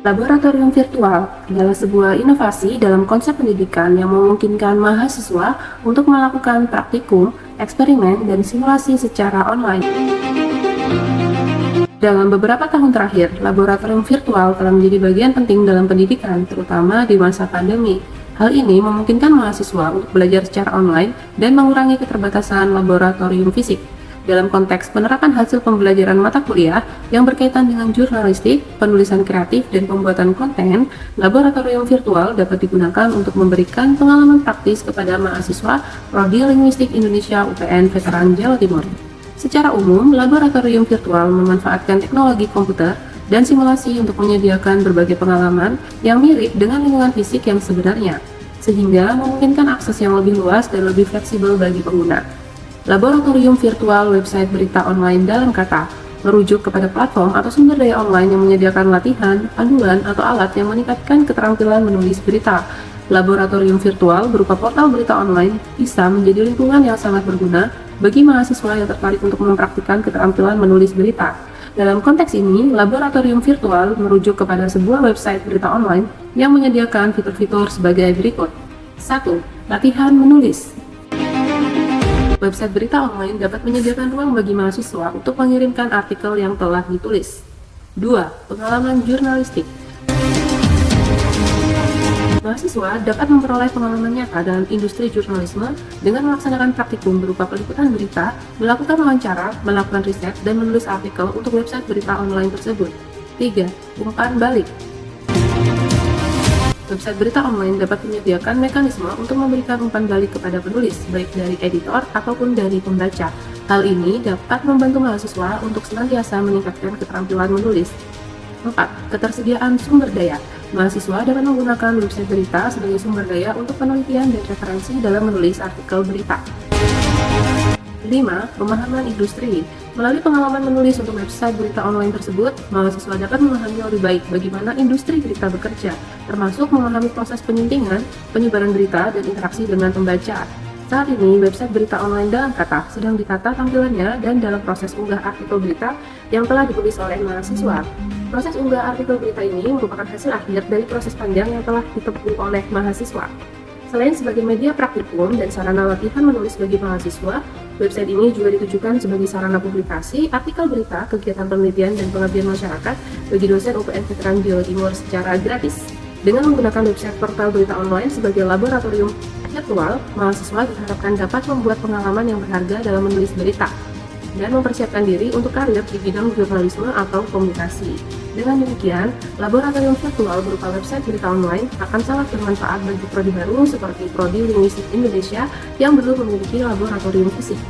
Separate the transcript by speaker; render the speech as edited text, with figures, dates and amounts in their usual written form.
Speaker 1: Laboratorium virtual adalah sebuah inovasi dalam konsep pendidikan yang memungkinkan mahasiswa untuk melakukan praktikum, eksperimen, dan simulasi secara online. Dalam beberapa tahun terakhir, laboratorium virtual telah menjadi bagian penting dalam pendidikan, terutama di masa pandemi. Hal ini memungkinkan mahasiswa untuk belajar secara online dan mengurangi keterbatasan laboratorium fisik. Dalam konteks penerapan hasil pembelajaran mata kuliah yang berkaitan dengan jurnalistik, penulisan kreatif, dan pembuatan konten, laboratorium virtual dapat digunakan untuk memberikan pengalaman praktis kepada mahasiswa Prodi Linguistik Indonesia UPN Veteran Jawa Timur. Secara umum, laboratorium virtual memanfaatkan teknologi komputer dan simulasi untuk menyediakan berbagai pengalaman yang mirip dengan lingkungan fisik yang sebenarnya, sehingga memungkinkan akses yang lebih luas dan lebih fleksibel bagi pengguna. Laboratorium virtual website berita online dalam kata merujuk kepada platform atau sumber daya online yang menyediakan latihan, panduan, atau alat yang meningkatkan keterampilan menulis berita. Laboratorium virtual berupa portal berita online bisa menjadi lingkungan yang sangat berguna bagi mahasiswa yang tertarik untuk mempraktikkan keterampilan menulis berita. Dalam konteks ini, laboratorium virtual merujuk kepada sebuah website berita online yang menyediakan fitur-fitur sebagai berikut. 1. Latihan menulis. Website berita online dapat menyediakan ruang bagi mahasiswa untuk mengirimkan artikel yang telah ditulis. 2. Pengalaman jurnalistik. Mahasiswa dapat memperoleh pengalaman nyata dalam industri jurnalisme dengan melaksanakan praktikum berupa peliputan berita, melakukan wawancara, melakukan riset, dan menulis artikel untuk website berita online tersebut. 3. Umpan balik. Website berita online dapat menyediakan mekanisme untuk memberikan umpan balik kepada penulis, baik dari editor ataupun dari pembaca. Hal ini dapat membantu mahasiswa untuk senantiasa meningkatkan keterampilan menulis. 4. Ketersediaan sumber daya. Mahasiswa dapat menggunakan website berita sebagai sumber daya untuk penelitian dan referensi dalam menulis artikel berita. 5. Pemahaman industri. Melalui pengalaman menulis untuk website berita online tersebut, mahasiswa dapat memahami lebih baik bagaimana industri berita bekerja, termasuk memahami proses penyuntingan, penyebaran berita, dan interaksi dengan pembaca. Saat ini, website berita online dalam kata sedang ditata tampilannya dan dalam proses unggah artikel berita yang telah ditulis oleh mahasiswa. Proses unggah artikel berita ini merupakan hasil akhir dari proses panjang yang telah ditempuh oleh mahasiswa. Selain sebagai media praktikum dan sarana latihan menulis bagi mahasiswa, website ini juga ditujukan sebagai sarana publikasi, artikel berita, kegiatan penelitian, dan pengabdian masyarakat bagi dosen UPN Veteran Jawa Timur secara gratis. Dengan menggunakan website portal berita online sebagai laboratorium virtual, mahasiswa diharapkan dapat membuat pengalaman yang berharga dalam menulis berita dan mempersiapkan diri untuk karir di bidang jurnalisme atau komunikasi. Dengan demikian, laboratorium virtual berupa website berita online akan sangat bermanfaat bagi prodi baru seperti Prodi Linguistik Indonesia yang belum memiliki laboratorium fisik.